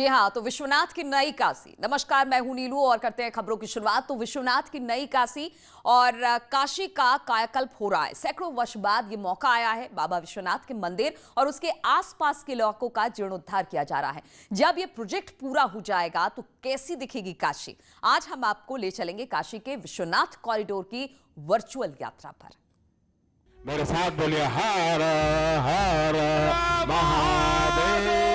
जी हाँ, तो विश्वनाथ की नई काशी। नमस्कार, मैं हूं नीलू और करते हैं खबरों की शुरुआत। तो विश्वनाथ की नई काशी और काशी का कायाकल्प हो रहा है। सैकड़ों वर्ष बाद ये मौका आया है। बाबा विश्वनाथ के मंदिर और उसके आसपास के इलाकों का जीर्णोद्धार किया जा रहा है। जब ये प्रोजेक्ट पूरा हो जाएगा तो कैसी दिखेगी काशी? आज हम आपको ले चलेंगे काशी के विश्वनाथ कॉरिडोर की वर्चुअल यात्रा पर। मेरे साथ बोलिए हर हर महादेव।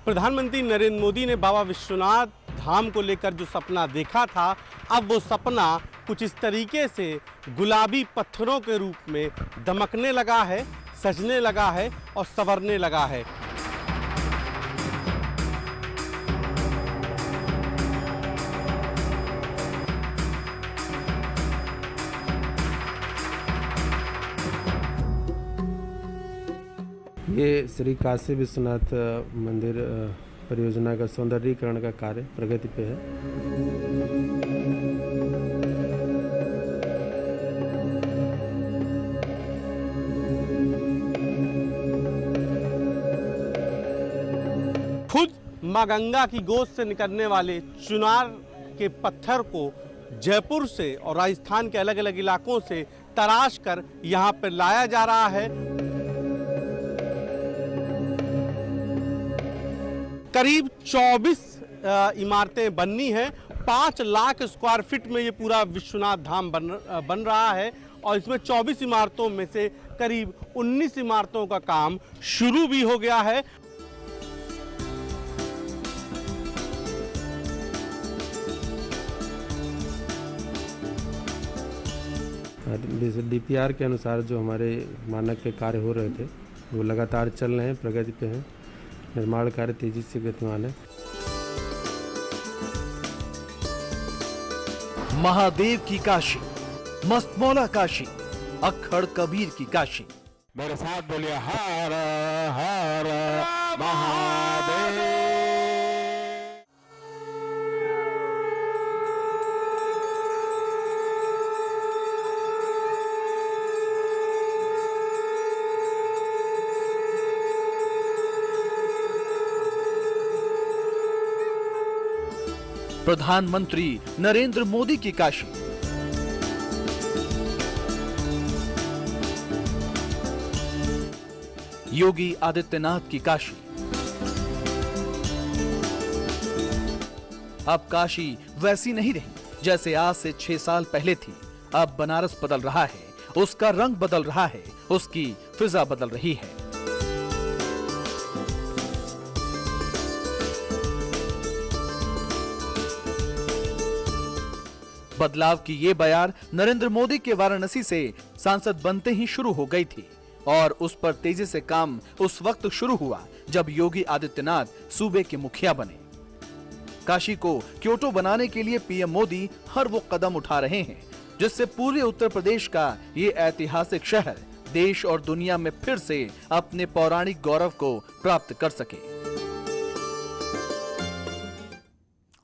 प्रधानमंत्री नरेंद्र मोदी ने बाबा विश्वनाथ धाम को लेकर जो सपना देखा था, अब वो सपना कुछ इस तरीके से गुलाबी पत्थरों के रूप में दमकने लगा है, सजने लगा है और संवरने लगा है। ये श्री काशी विश्वनाथ मंदिर परियोजना का सौंदर्यीकरण का कार्य प्रगति पे है। खुद मां गंगा की गोद से निकलने वाले चुनार के पत्थर को जयपुर से और राजस्थान के अलग अलग इलाकों से तराश कर यहाँ पर लाया जा रहा है। करीब 24 इमारतें बननी हैं। 5 लाख स्क्वायर फीट में ये पूरा विश्वनाथ धाम बन रहा है और इसमें 24 इमारतों में से करीब 19 इमारतों का काम शुरू भी हो गया है। डीपीआर के अनुसार जो हमारे मानक के कार्य हो रहे थे वो लगातार चल रहे हैं, प्रगति पे हैं। निर्माण कार्य तेजी से गतिमान है। महादेव की काशी, मस्तमौला काशी, अक्खड़ कबीर की काशी। मेरे साथ बोलिए हर हर महादेव। प्रधानमंत्री नरेंद्र मोदी की काशी, योगी आदित्यनाथ की काशी। अब काशी वैसी नहीं रही जैसे आज से 6 साल पहले थी। अब बनारस बदल रहा है, उसका रंग बदल रहा है, उसकी फिजा बदल रही है। बदलाव की ये बयार नरेंद्र मोदी के वाराणसी से सांसद बनते ही शुरू हो गई थी और उस पर तेजी से काम उस वक्त शुरू हुआ जब योगी आदित्यनाथ सूबे के मुखिया बने। काशी को क्योटो बनाने के लिए पीएम मोदी हर वो कदम उठा रहे हैं जिससे पूरे उत्तर प्रदेश का ये ऐतिहासिक शहर देश और दुनिया में फिर से अपने पौराणिक गौरव को प्राप्त कर सके।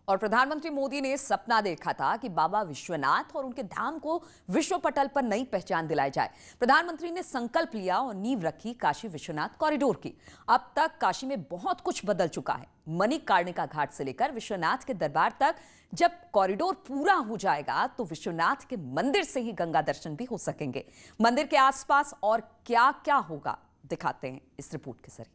और प्रधानमंत्री मोदी ने सपना देखा था कि बाबा विश्वनाथ और उनके धाम को विश्व पटल पर नई पहचान दिलाई जाए। प्रधानमंत्री ने संकल्प लिया और नींव रखी काशी विश्वनाथ कॉरिडोर की। अब तक काशी में बहुत कुछ बदल चुका है। मणिकर्णिका घाट से लेकर विश्वनाथ के दरबार तक। जब कॉरिडोर पूरा हो जाएगा तो विश्वनाथ के मंदिर से ही गंगा दर्शन भी हो सकेंगे। मंदिर के आसपास और क्या क्या होगा दिखाते हैं इस रिपोर्ट के जरिए।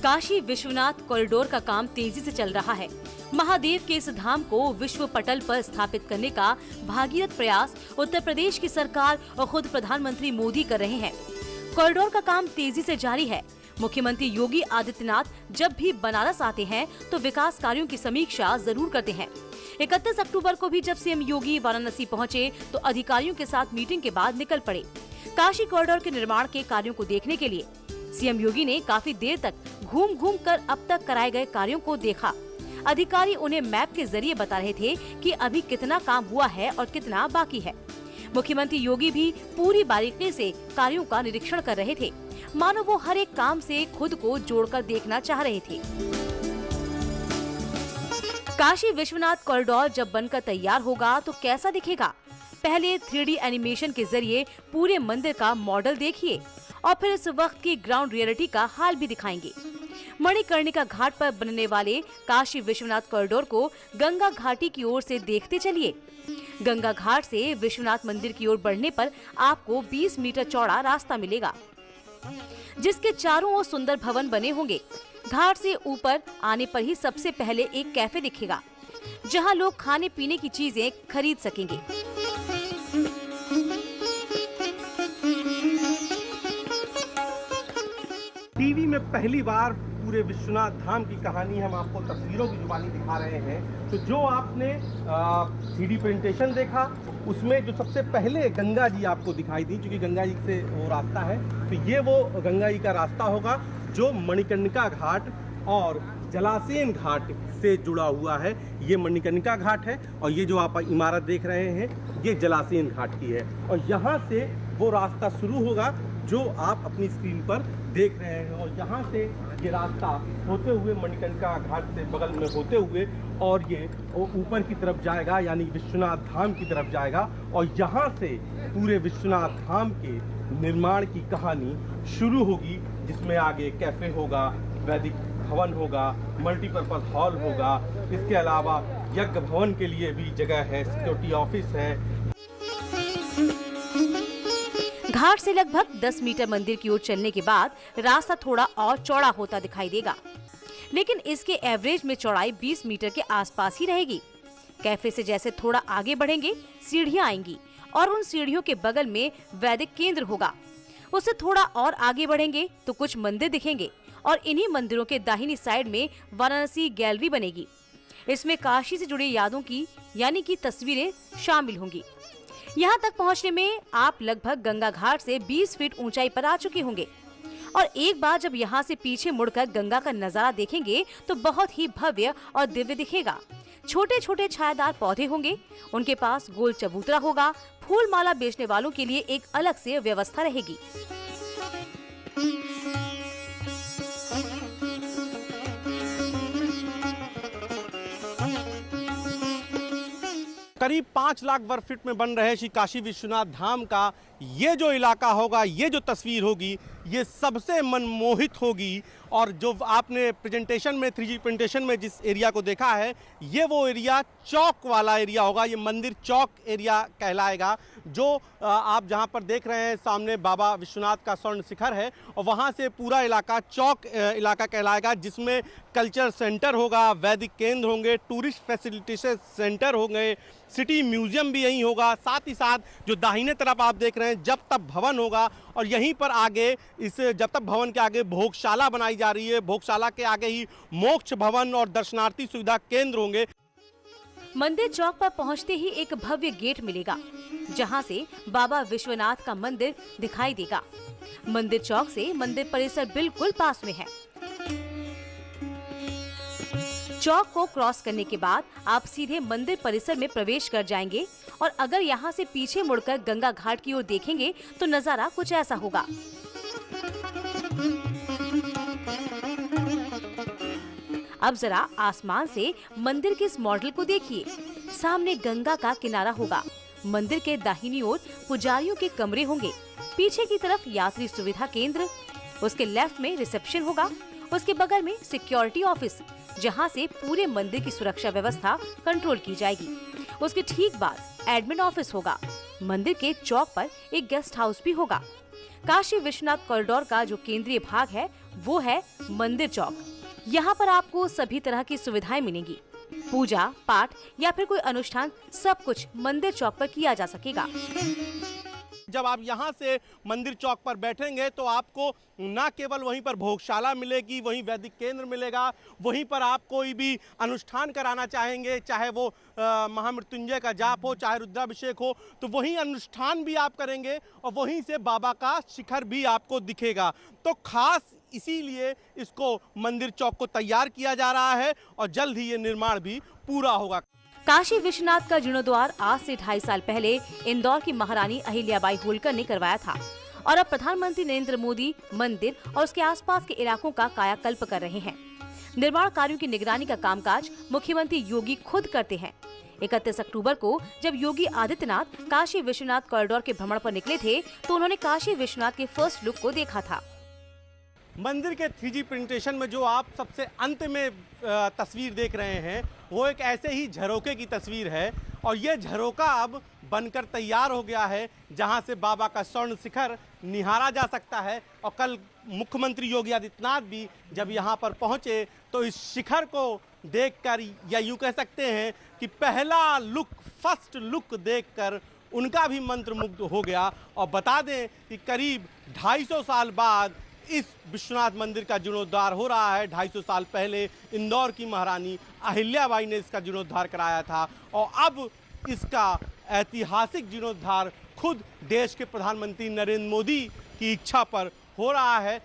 काशी विश्वनाथ कॉरिडोर का काम तेजी से चल रहा है। महादेव के इस धाम को विश्व पटल पर स्थापित करने का भागीरथ प्रयास उत्तर प्रदेश की सरकार और खुद प्रधानमंत्री मोदी कर रहे हैं। कॉरिडोर का काम तेजी से जारी है। मुख्यमंत्री योगी आदित्यनाथ जब भी बनारस आते हैं तो विकास कार्यों की समीक्षा जरूर करते हैं। 31 अक्टूबर को भी जब सीएम योगी वाराणसी पहुंचे तो अधिकारियों के साथ मीटिंग के बाद निकल पड़े काशी कॉरिडोर के निर्माण के कार्यों को देखने के लिए। सीएम योगी ने काफी देर तक घूम घूम कर अब तक कराए गए कार्यों को देखा। अधिकारी उन्हें मैप के जरिए बता रहे थे कि अभी कितना काम हुआ है और कितना बाकी है। मुख्यमंत्री योगी भी पूरी बारीकी से कार्यों का निरीक्षण कर रहे थे, मानो वो हर एक काम से खुद को जोड़कर देखना चाह रहे थे। काशी विश्वनाथ कॉरिडोर जब बनकर तैयार होगा तो कैसा दिखेगा? पहले 3D एनिमेशन के जरिए पूरे मंदिर का मॉडल देखिए और फिर इस वक्त की ग्राउंड रियलिटी का हाल भी दिखाएंगे। मणिकर्णिका घाट पर बनने वाले काशी विश्वनाथ कॉरिडोर को गंगा घाटी की ओर से देखते चलिए। गंगा घाट से विश्वनाथ मंदिर की ओर बढ़ने पर आपको 20 मीटर चौड़ा रास्ता मिलेगा, जिसके चारों ओर सुंदर भवन बने होंगे। घाट से ऊपर आने पर ही सबसे पहले एक कैफे दिखेगा, जहां लोग खाने पीने की चीजें खरीद सकेंगे। टीवी में पहली बार पूरे विश्वनाथ धाम की कहानी हम आपको तस्वीरों की जुबानी दिखा रहे हैं। तो जो आपने 3D प्रेजेंटेशन देखा, उसमें जो सबसे पहले गंगा जी आपको दिखाई दी, क्योंकि गंगा जी से वो रास्ता है, तो ये वो गंगा जी का रास्ता होगा जो मणिकर्णिका घाट और जलासेन घाट से जुड़ा हुआ है। ये मणिकर्णिका घाट है और ये जो आप इमारत देख रहे हैं ये जलासेन घाट की है। और यहाँ से वो रास्ता शुरू होगा जो आप अपनी स्क्रीन पर देख रहे हैं, और यहाँ से ये रास्ता होते हुए मणिकर्णिका घाट से बगल में होते हुए और ये ऊपर की तरफ जाएगा, यानी विश्वनाथ धाम की तरफ जाएगा। और यहाँ से पूरे विश्वनाथ धाम के निर्माण की कहानी शुरू होगी, जिसमें आगे कैफे होगा, वैदिक भवन होगा, मल्टीपर्पज हॉल होगा। इसके अलावा यज्ञ भवन के लिए भी जगह है, सिक्योरिटी ऑफिस है। घाट से लगभग 10 मीटर मंदिर की ओर चलने के बाद रास्ता थोड़ा और चौड़ा होता दिखाई देगा, लेकिन इसके एवरेज में चौड़ाई 20 मीटर के आसपास ही रहेगी। कैफे से जैसे थोड़ा आगे बढ़ेंगे सीढ़ियां आएंगी और उन सीढ़ियों के बगल में वैदिक केंद्र होगा। उससे थोड़ा और आगे बढ़ेंगे तो कुछ मंदिर दिखेंगे और इन्हीं मंदिरों के दाहिनी साइड में वाराणसी गैलरी बनेगी। इसमें काशी से जुड़ी यादों की यानी कि तस्वीरें शामिल होंगी। यहाँ तक पहुँचने में आप लगभग गंगा घाट से 20 फीट ऊंचाई पर आ चुके होंगे और एक बार जब यहाँ से पीछे मुड़कर गंगा का नजारा देखेंगे तो बहुत ही भव्य और दिव्य दिखेगा। छोटे छोटे छायादार पौधे होंगे, उनके पास गोल चबूतरा होगा। फूल माला बेचने वालों के लिए एक अलग से व्यवस्था रहेगी। करीब 5 लाख वर्ग फीट में बन रहे श्री काशी विश्वनाथ धाम का ये जो इलाका होगा, ये जो तस्वीर होगी, ये सबसे मनमोहित होगी। और जो आपने प्रेजेंटेशन में 3D प्रेजेंटेशन में जिस एरिया को देखा है, ये वो एरिया चौक वाला एरिया होगा। ये मंदिर चौक एरिया कहलाएगा। जो आप जहाँ पर देख रहे हैं सामने बाबा विश्वनाथ का स्वर्ण शिखर है और वहाँ से पूरा इलाका चौक इलाका कहलाएगा, जिसमें कल्चर सेंटर होगा, वैदिक केंद्र होंगे, टूरिस्ट फैसिलिटेशन सेंटर होंगे, सिटी म्यूजियम भी यहीं होगा। साथ ही साथ जो दाहिने तरफ आप देख रहे हैं जप तप भवन होगा और यहीं पर आगे इस जप तप भवन के आगे भोगशाला बनाई जा रही है। भोगशाला के आगे ही मोक्ष भवन और दर्शनार्थी सुविधा केंद्र होंगे। मंदिर चौक पर पहुंचते ही एक भव्य गेट मिलेगा, जहां से बाबा विश्वनाथ का मंदिर दिखाई देगा। मंदिर चौक से मंदिर परिसर बिल्कुल पास में है। चौक को क्रॉस करने के बाद आप सीधे मंदिर परिसर में प्रवेश कर जाएंगे और अगर यहाँ से पीछे मुड़कर गंगा घाट की ओर देखेंगे तो नजारा कुछ ऐसा होगा। अब जरा आसमान से मंदिर के इस मॉडल को देखिए। सामने गंगा का किनारा होगा। मंदिर के दाहिनी ओर पुजारियों के कमरे होंगे। पीछे की तरफ यात्री सुविधा केंद्र, उसके लेफ्ट में रिसेप्शन होगा। उसके बगल में सिक्योरिटी ऑफिस, जहां से पूरे मंदिर की सुरक्षा व्यवस्था कंट्रोल की जाएगी। उसके ठीक बाद एडमिन ऑफिस होगा। मंदिर के चौक पर एक गेस्ट हाउस भी होगा। काशी विश्वनाथ कॉरिडोर का जो केंद्रीय भाग है वो है मंदिर चौक। यहाँ पर आपको सभी तरह की सुविधाएं मिलेंगी। पूजा पाठ या फिर कोई अनुष्ठान, सब कुछ मंदिर चौक पर किया जा सकेगा। जब आप यहाँ से मंदिर चौक पर बैठेंगे तो आपको न केवल वहीं पर भोगशाला मिलेगी, वहीं वैदिक केंद्र मिलेगा। वहीं पर आप कोई भी अनुष्ठान कराना चाहेंगे, चाहे वो महामृत्युंजय का जाप हो, चाहे रुद्राभिषेक हो, तो वहीं अनुष्ठान भी आप करेंगे और वहीं से बाबा का शिखर भी आपको दिखेगा। तो खास इसीलिए इसको मंदिर चौक को तैयार किया जा रहा है और जल्द ही ये निर्माण भी पूरा होगा। काशी विश्वनाथ का जीर्णोद्वार आज से 2.5 साल पहले इंदौर की महारानी अहिल्याबाई होलकर ने करवाया था और अब प्रधानमंत्री नरेंद्र मोदी मंदिर और उसके आसपास के इलाकों का कायाकल्प कर रहे हैं। निर्माण कार्यों की निगरानी का कामकाज मुख्यमंत्री योगी खुद करते हैं। 31 अक्टूबर को जब योगी आदित्यनाथ काशी विश्वनाथ कॉरिडोर के भ्रमण पर निकले थे तो उन्होंने काशी विश्वनाथ के फर्स्ट लुक को देखा था। मंदिर के 3D प्रेजेंटेशन में जो आप सबसे अंत में तस्वीर देख रहे हैं वो एक ऐसे ही झरोके की तस्वीर है और यह झरोका अब बनकर तैयार हो गया है जहां से बाबा का स्वर्ण शिखर निहारा जा सकता है। और कल मुख्यमंत्री योगी आदित्यनाथ भी जब यहां पर पहुंचे तो इस शिखर को देखकर या यूं कह सकते हैं कि पहला लुक फर्स्ट लुक देखकर उनका भी मंत्रमुग्ध हो गया। और बता दें कि करीब 250 साल बाद इस विश्वनाथ मंदिर का जीर्णोद्धार हो रहा है। 250 साल पहले इंदौर की महारानी अहिल्याबाई ने इसका जीर्णोद्धार कराया था और अब इसका ऐतिहासिक जीर्णोद्धार खुद देश के प्रधानमंत्री नरेंद्र मोदी की इच्छा पर हो रहा है।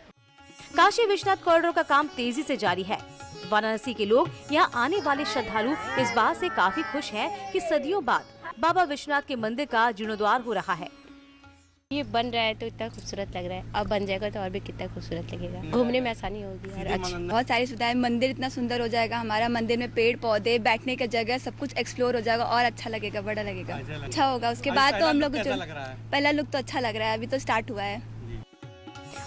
काशी विश्वनाथ कॉरिडोर का काम तेजी से जारी है। वाराणसी के लोग यहाँ आने वाले श्रद्धालु इस बात से काफी खुश हैं कि सदियों बाद बाबा विश्वनाथ के मंदिर का जीर्णोद्धार हो रहा है। ये बन रहा है तो इतना खूबसूरत लग रहा है, अब बन जाएगा तो और भी कितना खूबसूरत लगेगा। घूमने में आसानी होगी और अच्छा बहुत सारी सुविधाएं, मंदिर इतना सुंदर हो जाएगा हमारा। मंदिर में पेड़ पौधे बैठने का जगह सब कुछ एक्सप्लोर हो जाएगा और अच्छा लगेगा, बड़ा लगेगा, अच्छा होगा। उसके बाद तो हम लोग पहला लुक तो अच्छा लग रहा है, अभी तो स्टार्ट हुआ है।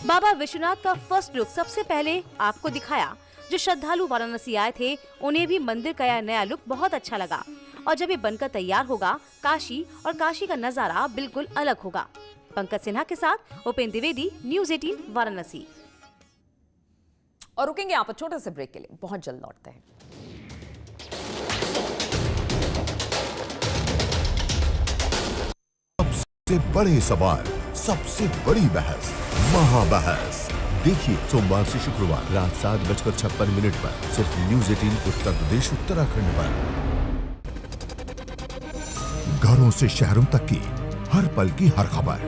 बाबा विश्वनाथ का फर्स्ट लुक सबसे पहले आपको दिखाया। जो श्रद्धालु वाराणसी आए थे उन्हें भी मंदिर का यह नया लुक बहुत अच्छा लगा और जब ये बनकर तैयार होगा काशी और काशी का नजारा बिल्कुल अलग होगा। पंकज सिन्हा के साथ उपेंद्र द्विवेदी, न्यूज़ 18 वाराणसी। और रुकेंगे यहाँ पर छोटे से ब्रेक के लिए, बहुत जल्द लौटते हैं। सबसे बड़े सवाल, सबसे बड़ी बहस, महाबहस देखिए सोमवार से शुक्रवार रात 7:56 पर सिर्फ न्यूज़ 18 उत्तर प्रदेश उत्तराखंड पर। घरों से शहरों तक की हर पल की हर खबर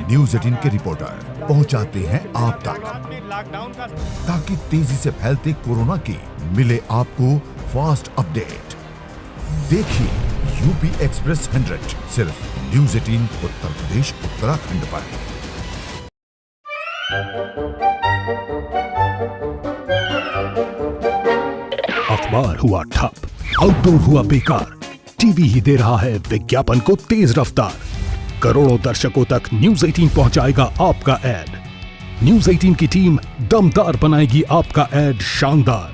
न्यूज़ 18 के रिपोर्टर पहुंचाते हैं आप तक ताकि तेजी से फैलते कोरोना की मिले आपको फास्ट अपडेट। देखिए यूपी एक्सप्रेस 100 सिर्फ न्यूज़ 18 उत्तर प्रदेश उत्तराखंड पर। अखबार हुआ ठप, आउटडोर हुआ बेकार, टीवी ही दे रहा है विज्ञापन को तेज रफ्तार। करोड़ों दर्शकों तक न्यूज़ 18 पहुंचाएगा आपका ऐड। न्यूज़ 18 की टीम दमदार बनाएगी आपका ऐड शानदार।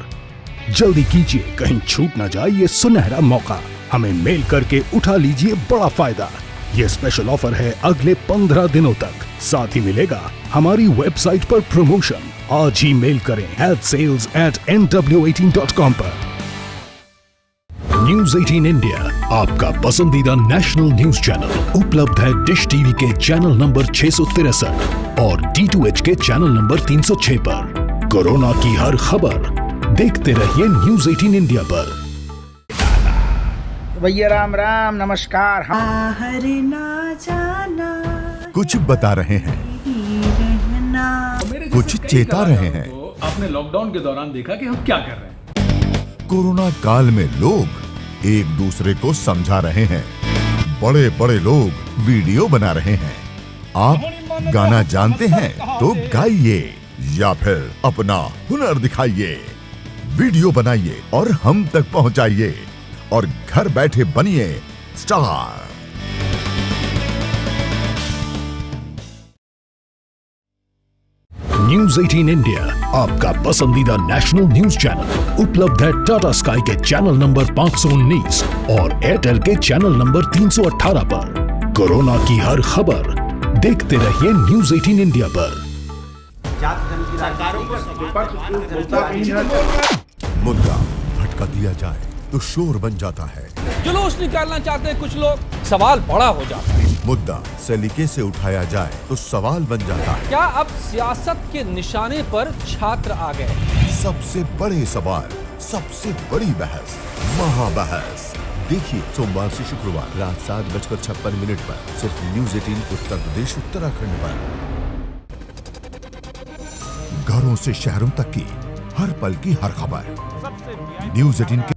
जल्दी कीजिए, कहीं छूट ना जाए ये सुनहरा मौका। हमें मेल करके उठा लीजिए बड़ा फायदा। ये स्पेशल ऑफर है अगले 15 दिनों तक। साथ ही मिलेगा हमारी वेबसाइट पर प्रमोशन। आज ही मेल करें sales@nw18.com पर। न्यूज़ 18 इंडिया आपका पसंदीदा नेशनल न्यूज चैनल उपलब्ध है डिश टीवी के चैनल नंबर 663 और D2H के चैनल नंबर 306 पर। कोरोना की हर खबर देखते रहिए न्यूज़ 18 इंडिया पर। भैया राम राम, नमस्कार। कुछ बता रहे हैं, कुछ चेता रहे हैं। आपने लॉकडाउन के दौरान देखा कि हम क्या कर रहे हैं। कोरोना काल में लोग एक दूसरे को समझा रहे हैं। बड़े बड़े लोग वीडियो बना रहे हैं। आप गाना जानते हैं तो गाइए या फिर अपना हुनर दिखाइए। वीडियो बनाइए और हम तक पहुंचाइए और घर बैठे बनिए स्टार। न्यूज़ 18 इंडिया आपका पसंदीदा नेशनल न्यूज चैनल उपलब्ध है टाटा स्काई के चैनल नंबर 519 और एयरटेल के चैनल नंबर 318 पर। कोरोना की हर खबर देखते रहिए न्यूज़ 18 इंडिया पर। मुद्दा भटका दिया जाए तो शोर बन जाता है। जुलूस निकालना चाहते हैं कुछ लोग, सवाल बड़ा हो जाता है। मुद्दा सलीके से उठाया जाए तो सवाल बन जाता है। क्या अब सियासत के निशाने पर छात्र आ गए? सबसे बड़े सवाल, सबसे बड़ी बहस, महाबहस देखिए सोमवार से शुक्रवार रात 7:56 पर सिर्फ न्यूज़ 18 उत्तर प्रदेश उत्तराखंड पर। घरों से शहरों तक की हर पल की हर खबर न्यूज़ 18 के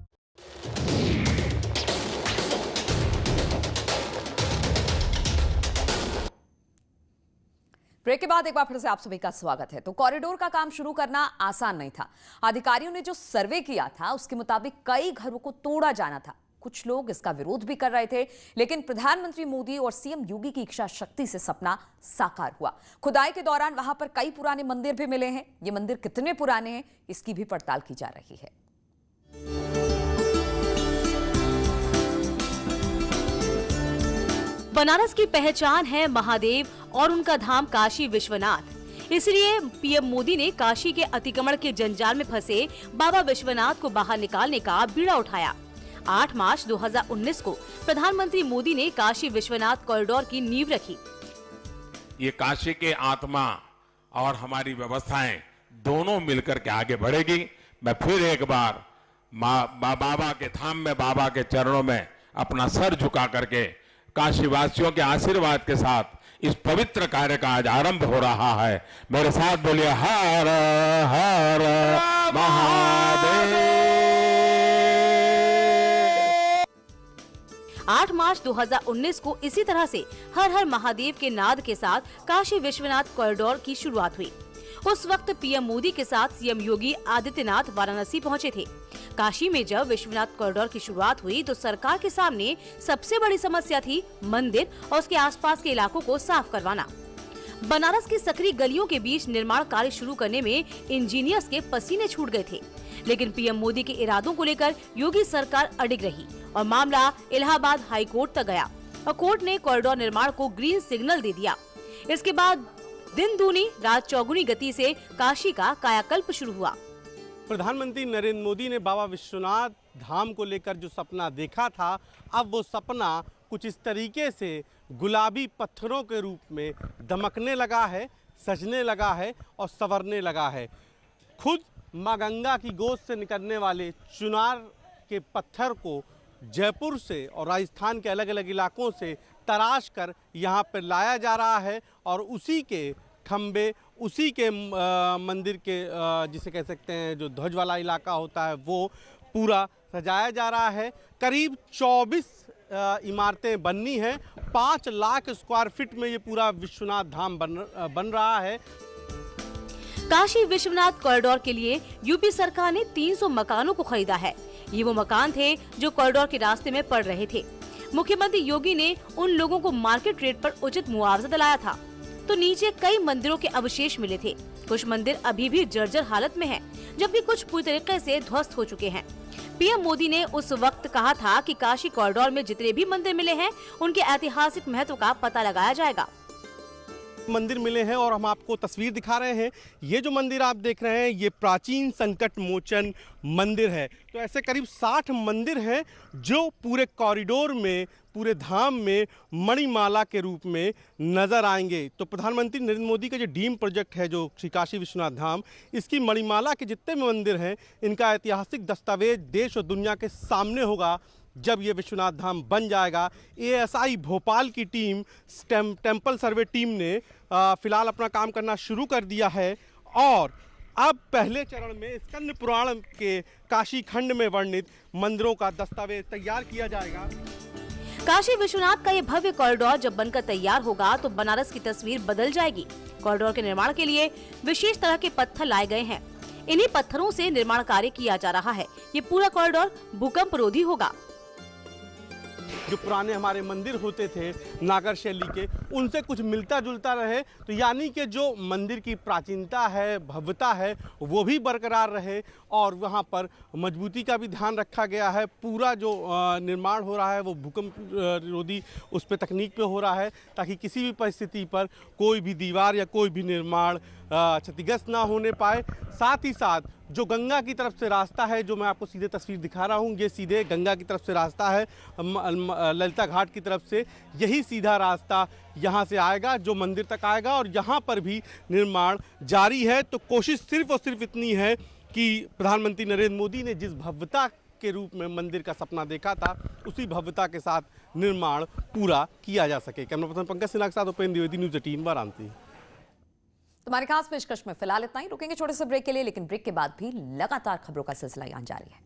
ब्रेक के बाद एक बार फिर से आप सभी का स्वागत है। तो कॉरिडोर का काम शुरू करना आसान नहीं था। अधिकारियों ने जो सर्वे किया था उसके मुताबिक कई घरों को तोड़ा जाना था। कुछ लोग इसका विरोध भी कर रहे थे, लेकिन प्रधानमंत्री मोदी और सीएम योगी की इच्छा शक्ति से सपना साकार हुआ। खुदाई के दौरान वहां पर कई पुराने मंदिर भी मिले हैं। ये मंदिर कितने पुराने हैं इसकी भी पड़ताल की जा रही है। बनारस की पहचान है महादेव और उनका धाम काशी विश्वनाथ। इसलिए पीएम मोदी ने काशी के अतिक्रमण के जंजाल में फंसे बाबा विश्वनाथ को बाहर निकालने का बीड़ा उठाया। 8 मार्च 2019 को प्रधानमंत्री मोदी ने काशी विश्वनाथ कॉरिडोर की नींव रखी। ये काशी के आत्मा और हमारी व्यवस्थाएं दोनों मिलकर के आगे बढ़ेगी। मैं फिर एक बार बाबा के धाम में, बाबा के चरणों में अपना सर झुका करके काशीवासियों के आशीर्वाद के साथ इस पवित्र कार्य का आज आरंभ हो रहा है। मेरे साथ बोलिए हर हर महादेव। 8 मार्च 2019 को इसी तरह से हर हर महादेव के नाद के साथ काशी विश्वनाथ कॉरिडोर की शुरुआत हुई। उस वक्त पीएम मोदी के साथ सीएम योगी आदित्यनाथ वाराणसी पहुंचे थे। काशी में जब विश्वनाथ कॉरिडोर की शुरुआत हुई तो सरकार के सामने सबसे बड़ी समस्या थी मंदिर और उसके आसपास के इलाकों को साफ करवाना। बनारस की सकरी गलियों के बीच निर्माण कार्य शुरू करने में इंजीनियर्स के पसीने छूट गए थे, लेकिन पीएम मोदी के इरादों को लेकर योगी सरकार अडिग रही और मामला इलाहाबाद हाई कोर्ट तक गया और कोर्ट ने कॉरिडोर निर्माण को ग्रीन सिग्नल दे दिया। इसके बाद दिन दूनी रात चौगुनी गति से काशी का कायाकल्प शुरू हुआ। प्रधानमंत्री नरेंद्र मोदी ने बाबा विश्वनाथ धाम को लेकर जो सपना देखा था, अब वो सपना कुछ इस तरीके से गुलाबी पत्थरों के रूप में दमकने लगा है, सजने लगा है और संवरने लगा है। खुद माँ गंगा की गोद से निकलने वाले चुनार के पत्थर को जयपुर से और राजस्थान के अलग अलग इलाकों से तराश कर यहाँ पर लाया जा रहा है और उसी के खम्बे, उसी के मंदिर के जिसे कह सकते हैं जो ध्वज वाला इलाका होता है वो पूरा सजाया जा रहा है। करीब 24 इमारतें बननी हैं। 5 लाख स्क्वायर फीट में ये पूरा विश्वनाथ धाम बन रहा है। काशी विश्वनाथ कॉरिडोर के लिए यूपी सरकार ने 300 मकानों को खरीदा है। ये वो मकान थे जो कॉरिडोर के रास्ते में पड़ रहे थे। मुख्यमंत्री योगी ने उन लोगों को मार्केट रेट पर उचित मुआवजा दिलाया था। तो नीचे कई मंदिरों के अवशेष मिले थे। कुछ मंदिर अभी भी जर्जर हालत में हैं, जबकि कुछ पूरी तरीके से ध्वस्त हो चुके हैं। पीएम मोदी ने उस वक्त कहा था कि काशी कॉरिडोर में जितने भी मंदिर मिले हैं उनके ऐतिहासिक महत्व का पता लगाया जाएगा। मंदिर मिले हैं और हम आपको तस्वीर दिखा रहे हैं। ये जो मंदिर आप देख रहे हैं ये प्राचीन संकट मोचन मंदिर है। तो ऐसे करीब 60 मंदिर हैं जो पूरे कॉरिडोर में, पूरे धाम में मणिमाला के रूप में नज़र आएंगे। तो प्रधानमंत्री नरेंद्र मोदी का जो ड्रीम प्रोजेक्ट है जो श्री काशी विश्वनाथ धाम, इसकी मणिमाला के जितने भी मंदिर हैं इनका ऐतिहासिक दस्तावेज देश और दुनिया के सामने होगा जब ये विश्वनाथ धाम बन जाएगा। ASI भोपाल की टीम, टेम्पल सर्वे टीम ने फिलहाल अपना काम करना शुरू कर दिया है और अब पहले चरण में स्कंद पुराण के काशी खंड में वर्णित मंदिरों का दस्तावेज तैयार किया जाएगा। काशी विश्वनाथ का ये भव्य कॉरिडोर जब बनकर तैयार होगा तो बनारस की तस्वीर बदल जाएगी। कॉरिडोर के निर्माण के लिए विशेष तरह के पत्थर लाए गए हैं। इन्हीं पत्थरों से निर्माण कार्य किया जा रहा है। ये पूरा कॉरिडोर भूकंप रोधी होगा। जो पुराने हमारे मंदिर होते थे नागर शैली के, उनसे कुछ मिलता जुलता रहे, तो यानी कि जो मंदिर की प्राचीनता है, भव्यता है, वो भी बरकरार रहे और वहाँ पर मजबूती का भी ध्यान रखा गया है। पूरा जो निर्माण हो रहा है वो भूकंप रोधी उस पर तकनीक पे हो रहा है ताकि किसी भी परिस्थिति पर कोई भी दीवार या कोई भी निर्माण क्षतिग्रस्त ना होने पाए। साथ ही साथ जो गंगा की तरफ से रास्ता है, जो मैं आपको सीधे तस्वीर दिखा रहा हूँ, ये सीधे गंगा की तरफ से रास्ता है, ललिता घाट की तरफ से यही सीधा रास्ता यहाँ से आएगा जो मंदिर तक आएगा और यहाँ पर भी निर्माण जारी है। तो कोशिश सिर्फ और सिर्फ इतनी है कि प्रधानमंत्री नरेंद्र मोदी ने जिस भव्यता के रूप में मंदिर का सपना देखा था उसी भव्यता के साथ निर्माण पूरा किया जा सके। कैमरा पर्सन पंकज सिन्हा के साथ उपेंद्र द्विवेदी, न्यूज़ 18 वाराणसी। तुम्हारी खास पेशकश में फिलहाल इतना ही। रुकेंगे छोटे से ब्रेक के लिए, लेकिन ब्रेक के बाद भी लगातार खबरों का सिलसिला यहाँ जारी है।